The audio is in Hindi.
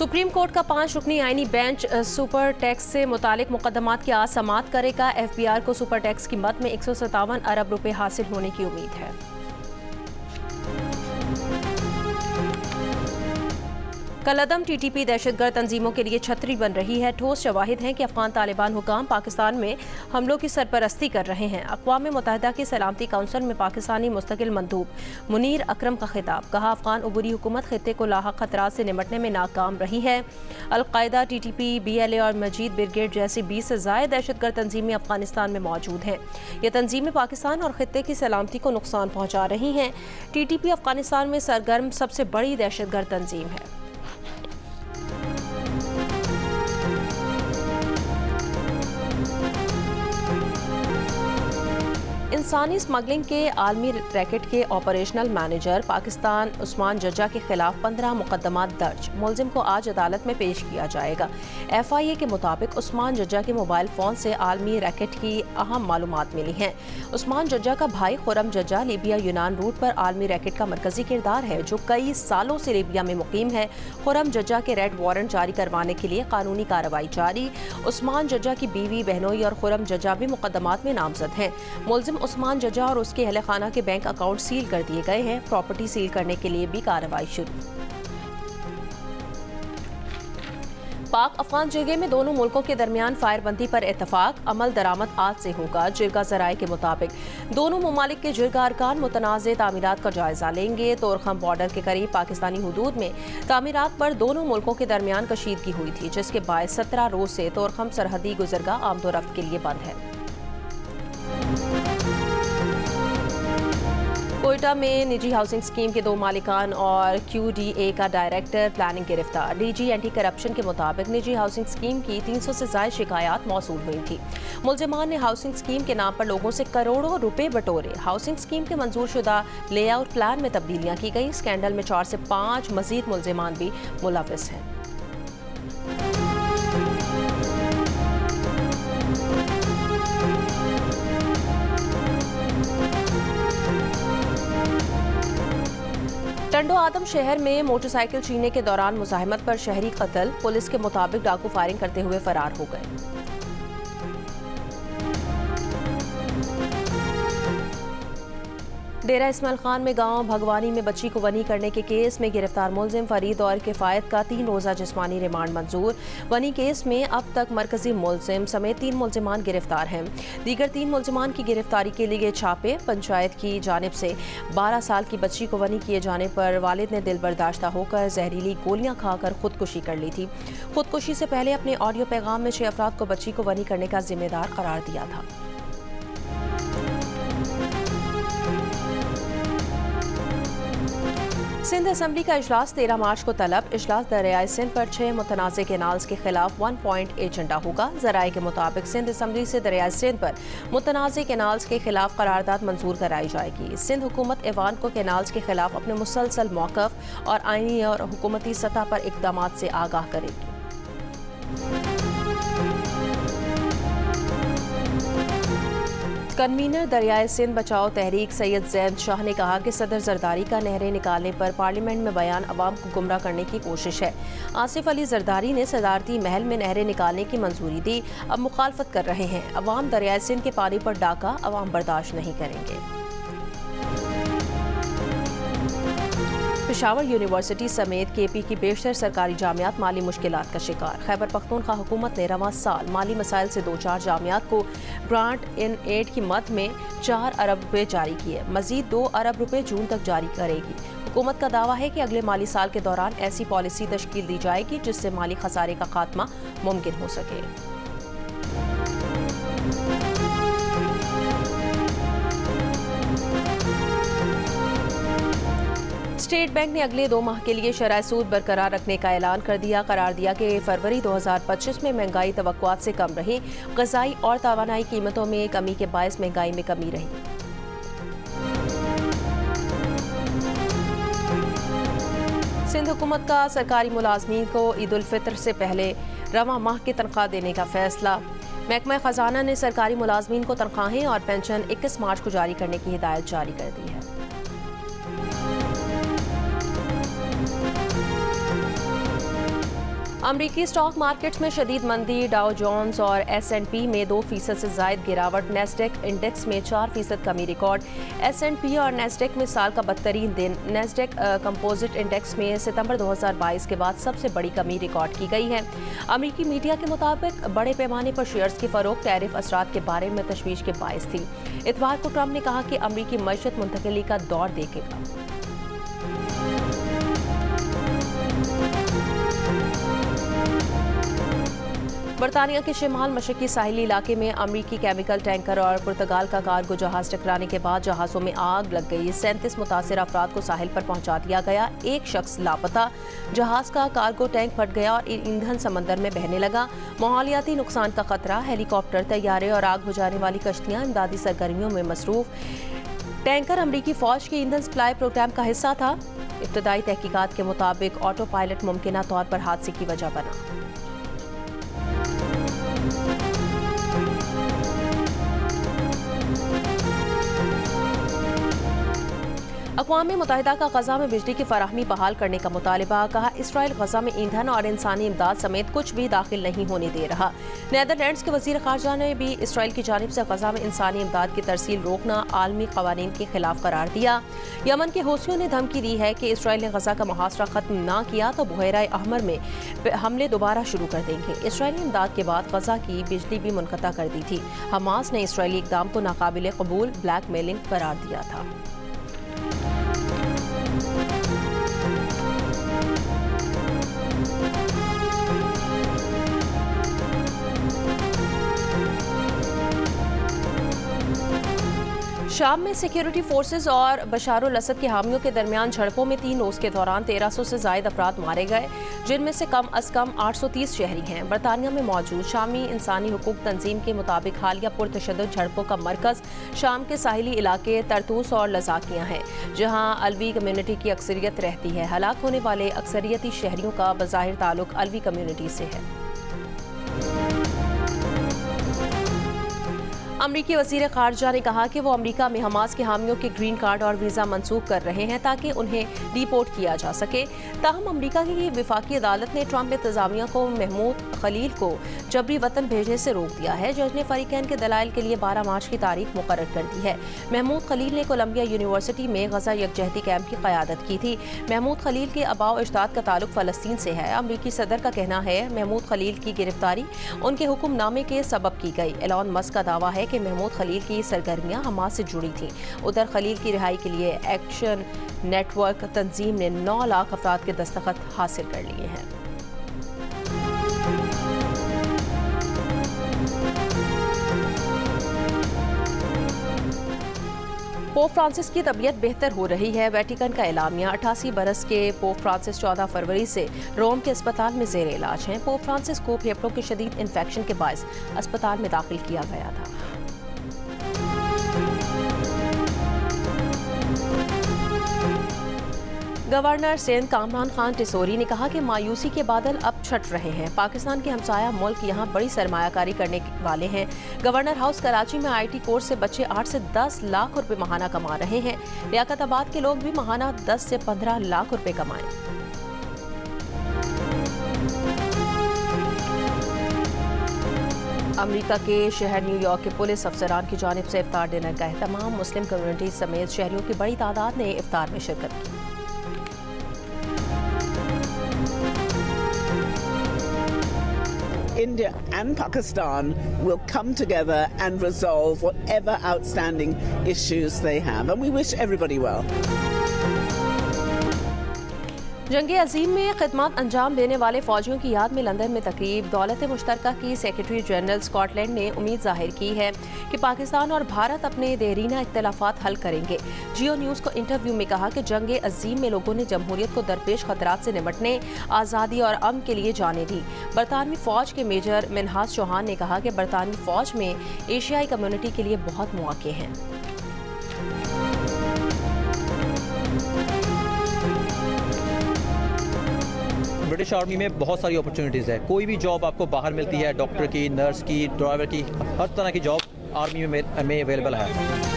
सुप्रीम कोर्ट का 5 रुकनी आईनी बेंच सुपर टैक्स से मुतालिक मुकदमात की आज समाअत करेगा। एफबीआर को सुपर टैक्स की मद में 157 अरब रुपए हासिल होने की उम्मीद है। कलअदम टीटीपी दहशतगर्द तंजीमों के लिए छतरी बन रही है। ठोस शवाहिद हैं कि अफगान तालिबान हुकाम पाकिस्तान में हमलों की सरपरस्ती कर रहे हैं। अक़वाम मुत्तहिदा की सलामती काउंसिल में पाकिस्तानी मुस्तकिल मंदूब मुनीर अकरम का खिताब। कहा, अफगान उबूरी हुकूमत खित्ते को लाहक खतरात से निपटने में नाकाम रही है। अल-कायदा, टीटीपी, BLA और मजीद ब्रिगेड जैसी 20 से ज़ायद दहशतगर्द तंजीमें अफगानिस्तान में मौजूद हैं। ये तंजीमें पाकिस्तान और खित्ते की सलामती को नुकसान पहुँचा रही हैं। TTP अफगानिस्तान में सरगर्म सबसे बड़ी दहशतगर्द तंजीम है। इंसानी स्मगलिंग के आलमी रैकेट के ऑपरेशनल मैनेजर पाकिस्तान उस्मान जज्जा के खिलाफ 15 मुकदमात दर्ज। मुलजिम को आज अदालत में पेश किया जाएगा। FIA के मुताबिक उस्मान जज्जा के मोबाइल फ़ोन से आलमी रैकेट की अहम मालूमात मिली हैं। उस्मान जज्जा का भाई खुरम जज्जा लीबिया यूनान रूट पर आलमी रैकेट का मरकजी किरदार है, जो कई सालों से लीबिया में मुकीम है। खुरम जज्जा के रेड वारंट जारी करवाने के लिए कानूनी कार्रवाई जारी। उस्मान जज्जा की बीवी, बहनोई और खुरम जज्जा भी मुकदमात में नामजद हैं। मुलजिम उस्मान जज्जा और उसके अहले खाना के बैंक अकाउंट सील कर दिए गए हैं। प्रॉपर्टी सील करने के लिए भी कार्रवाई शुरू। पाक अफगान जिरगे में दोनों मुल्कों के दरमियान फायरबंदी पर इतफाक। अमल दरामद आज से होगा। जिरगा ज़राए के मुताबिक दोनों ममालिक के जिरगा अरकान मुतनाज़ तामीरात का जायजा लेंगे। तोरखम बॉर्डर के करीब पाकिस्तानी हुदूद में तामीरात पर दोनों मुल्कों के दरमियान कशीदगी हुई थी, जिसके बायस 17 रोज से तोरखम सरहदी गुजरगाह आमदोरफ्त के लिए बंद है। कोयटा में निजी हाउसिंग स्कीम के 2 मालिकान और QDA का डायरेक्टर प्लानिंग गिरफ्तार। DG एंटी करप्शन के मुताबिक निजी हाउसिंग स्कीम की 300 से ज़ायद शिकायत मौसूल हुई थी। मुलजिमान ने हाउसिंग स्कीम के नाम पर लोगों से करोड़ों रुपए बटोरे। हाउसिंग स्कीम के मंजूर शुदा लेआउट प्लान में तब्दीलियाँ की गई। स्कैंडल में 4 से 5 मजीद मुलजिमान भी मुलविस हैं। टंडो आदम शहर में मोटरसाइकिल छीनने के दौरान मुज़ाहिमत पर शहरी कत्ल। पुलिस के मुताबिक डाकू फायरिंग करते हुए फरार हो गए। डेरा इस्माइल खान में गांव भगवानी में बच्ची को वनी करने के केस में गिरफ्तार मुलजिम फरीद और किफ़ायत का 3 रोज़ा जिस्मानी रिमांड मंजूर। वनी केस में अब तक मरकजी मुलजिम समेत 3 मुलजिमान गिरफ्तार हैं। दीगर 3 मुलजिमान की गिरफ्तारी के लिए छापे। पंचायत की जानिब से 12 साल की बच्ची को वनी किए जाने पर वालिद ने दिल बर्दाश्ता होकर जहरीली गोलियां खाकर खुदकुशी कर ली थी। खुदकुशी से पहले अपने ऑडियो पैगाम में 6 अफराद को बच्ची को वनी करने का जिम्मेदार करार दिया था। सिंध असम्बली का इजलास 13 मार्च को तलब। इजलास दरियाए सिंध पर 6 मुतनाज़ केनाल्स के खिलाफ 1 पॉइंट एजेंडा होगा। ज़राए के मुताबिक सिंध असम्बली से दरियाए सिंध पर मुतनाज़ केनाल्स के खिलाफ करारदाद मंजूर कराई जाएगी। सिंध हुकूमत ऐवान को केनाल्स के खिलाफ अपने मुसलसल मौक़िफ़ और आईनी और हुकूमती सतह पर इक़दामात से आगाह करेगी। कन्वीनर दरियाए सिंध बचाओ तहरीक सैयद जैद शाह ने कहा कि सदर जरदारी का नहरें निकालने पर पार्लियामेंट में बयान अवाम को गुमराह करने की कोशिश है। आसिफ अली जरदारी ने सदारती महल में नहरें निकालने की मंजूरी दी, अब मुखालफत कर रहे हैं। अवाम दरियाए सिंध के पानी पर डाका अवाम बर्दाश्त नहीं करेंगे। पेशावर यूनिवर्सिटी समेत KP की बेशतर सरकारी जामियात माली मुश्किलात का शिकार। खैबर पख्तूनख्वा हुकूमत ने रवां साल माली मसाइल से 2-4 जामियात को ग्रांट इन एड की मद में 4 अरब रुपए जारी किए। मजीद 2 अरब रुपए जून तक जारी करेगी। हुकूमत का दावा है कि अगले माली साल के दौरान ऐसी पॉलिसी तश्कील दी जाएगी जिससे माली खसारे का खात्मा मुमकिन हो सके। स्टेट बैंक ने अगले 2 माह के लिए शरह सूद बरकरार रखने का ऐलान कर दिया। करार दिया कि फरवरी 2025 में महंगाई तवक्कुआत से कम रही। ग़िज़ाई और तवानाई कीमतों में कमी के बायस महंगाई में कमी रही। सिंध हुकूमत का सरकारी मुलाजमीन को ईद उल फितर से पहले रवां माह की तनख्वाह देने का फैसला। महकमा ख़जाना ने सरकारी मुलाजमीन को तनख्वाहें और पेंशन 21 मार्च को जारी करने की हिदायत जारी कर दी है। अमरीकी स्टॉक मार्केट्स में शदीद मंदी, डाउ जोन्स और S&P में 2% से जायद गिरावट, नेस्डेक इंडेक्स में 4% कमी रिकॉर्ड। S&P और नेस्डेक में साल का बदतरीन दिन। नेस्डेक कंपोजिट इंडेक्स में सितंबर 2022 के बाद सबसे बड़ी कमी रिकॉर्ड की गई है। अमरीकी मीडिया के मुताबिक बड़े पैमाने पर शेयर्स की फरोख्त टैरिफ असरात के बारे में तशवीश के बायस थी। इतवार को ट्रंप ने कहा कि अमरीकी मईशत मुंतकिली का दौर देखेगा। बरतानिया के शिमाल मशरकी साहिली इलाके में अमरीकी केमिकल टैंकर और पुर्तगाल का कार्गो जहाज टकराने के बाद जहाज़ों में आग लग गई। 37 मुतासिर अफराद को साहिल पर पहुंचा दिया गया। एक शख्स लापता। जहाज का कार्गो टैंक फट गया और ईंधन समंदर में बहने लगा। माहौलियाती नुकसान का खतरा। हेलीकॉप्टर, तैयारे और आग बुझाने वाली कश्तियां इमदादी सरगर्मियों में मसरूफ। टैंकर अमरीकी फौज के ईंधन सप्लाई प्रोग्राम का हिस्सा था। इब्तदाई तहकीकात के मुताबिक ऑटो पायलट मुमकिना तौर पर हादसे की वजह बना। अक़वाम मुत्तहिदा का गजा में बिजली की फराहमी बहाल करने का मुतालिबा। कहा, इसराइल गजा में ईंधन और इंसानी इमदाद समेत कुछ भी दाखिल नहीं होने दे रहा। नीदरलैंड्स के वज़ीर ख़ारजा ने भी इसराइल की जानिब से गजा में इंसानी इमदाद की तरसील रोकना आलमी क़वानीन के खिलाफ करार दिया। यमन के हौसियों ने धमकी दी है कि इसराइल ने गजा का मुहासरा ख़त्म न किया तो बहरा अहमर में हमले दोबारा शुरू कर देंगे। इसराइली इमदाद के बाद गजा की बिजली भी मुनक़ता कर दी थी। हमास ने इसराइली इक़दाम को नाकाबिल कबूल ब्लैकमेलिंग करार दिया था। शाम में सिक्योरिटी फोर्सेज और बशारुल असद के हामियों के दरमियान झड़पों में 3 रोज़ के दौरान 1300 से जायद अफराद मारे गए, जिनमें से कम अज़ कम 830 शहरी हैं। बरतानिया में मौजूद शामी इंसानी हुकूक तंजीम के मुताबिक हालिया पुरतशद्दुद झड़पों का मरकज़ शाम के साहिली इलाके तरतूस और लज़ाकियाँ हैं, जहाँ अलवी कम्यूनिटी की अक्सरियत रहती है। हलाक होने वाले अक्सरियती शहरियों का बज़ाहिर ताल्लुक अलवी कम्यूनिटी से है। अमरीकी वज़ीर ख़ारजा ने कहा कि वो अमरीका में हमास के हामियों के ग्रीन कार्ड और वीज़ा मनसूख कर रहे हैं ताकि उन्हें डिपोर्ट किया जा सके। ताहम अमरीका की वफाकी अदालत ने ट्रंप इंतज़ामिया को महमूद खलील को जबरी वतन भेजने से रोक दिया है। जज ने फ़रीक़ैन के दलाइल के लिए 12 मार्च की तारीख मुकर्रर कर दी है। महमूद खलील ने कोलंबिया यूनिवर्सिटी में गजा यकजहती कैंप की क़यादत की थी। महमूद खलील के आबाओ अजदाद का ताल्लुक फ़लस्तीन से है। अमरीकी सदर का कहना है महमूद खलील की गिरफ्तारी उनके हुक्मनामे के सबब की गई। एलॉन मस्क का दावा है कि महमूद खलील की सरगर्मियां हमास से जुड़ी थीं। उधर खलील की रिहाई के लिए एक्शन नेटवर्क तंजीम ने 9 लाख अफराद के दस्तखत हासिल कर लिए हैं। पोप फ्रांसिस की तबीयत बेहतर हो रही है। वेटिकन का एलामिया। 88 बरस के पोप फ्रांसिस 14 फरवरी से रोम के अस्पताल में ज़ेर इलाज हैं। पोप फ्रांसिस को फेफड़ों के शदीद इन्फेक्शन के बायस अस्पताल में दाखिल किया गया था। गवर्नर सिंध कामरान खान टिसोरी ने कहा कि मायूसी के बादल अब छट रहे हैं। पाकिस्तान के हमसाया मुल्क यहां बड़ी सरमायाकारी करने वाले हैं। गवर्नर हाउस कराची में IT कोर्स से बच्चे 8 से 10 लाख रुपए महाना कमा रहे हैं। लियाकताबाद के लोग भी महाना 10 से 15 लाख रुपए कमाएं। अमेरिका के शहर न्यूयॉर्क के पुलिस अफसरान की जानिब से इफ्तार डिनर का एहतमाम। मुस्लिम कम्युनिटी समेत शहरियों की बड़ी तादाद ने इफ्तार में शिरकत की। India and Pakistan will come together and resolve whatever outstanding issues they have, and we wish everybody well. जंग अजीम में खिदमत अंजाम देने वाले फौजियों की याद में लंदन में तकरीब। दौलत मुश्तरका की सेक्रेटरी जनरल स्कॉटलैंड ने उम्मीद जाहिर की है कि पाकिस्तान और भारत अपने देरीना इख्तलाफात हल करेंगे। जियो न्यूज़ को इंटरव्यू में कहा कि जंग अजीम में लोगों ने जमहूरियत को दरपेश खतरात से निपटने, आज़ादी और अमन के लिए जाने दी। बरतानवी फ़ौज के मेजर मिन्हाज चौहान ने कहा कि बरतानवी फ़ौज में एशियाई कम्युनिटी के लिए बहुत मौके हैं। ब्रिटिश आर्मी में बहुत सारी अपॉर्चुनिटीज़ है। कोई भी जॉब आपको बाहर मिलती है, डॉक्टर की, नर्स की, ड्राइवर की, हर तरह की जॉब आर्मी में अवेलेबल है।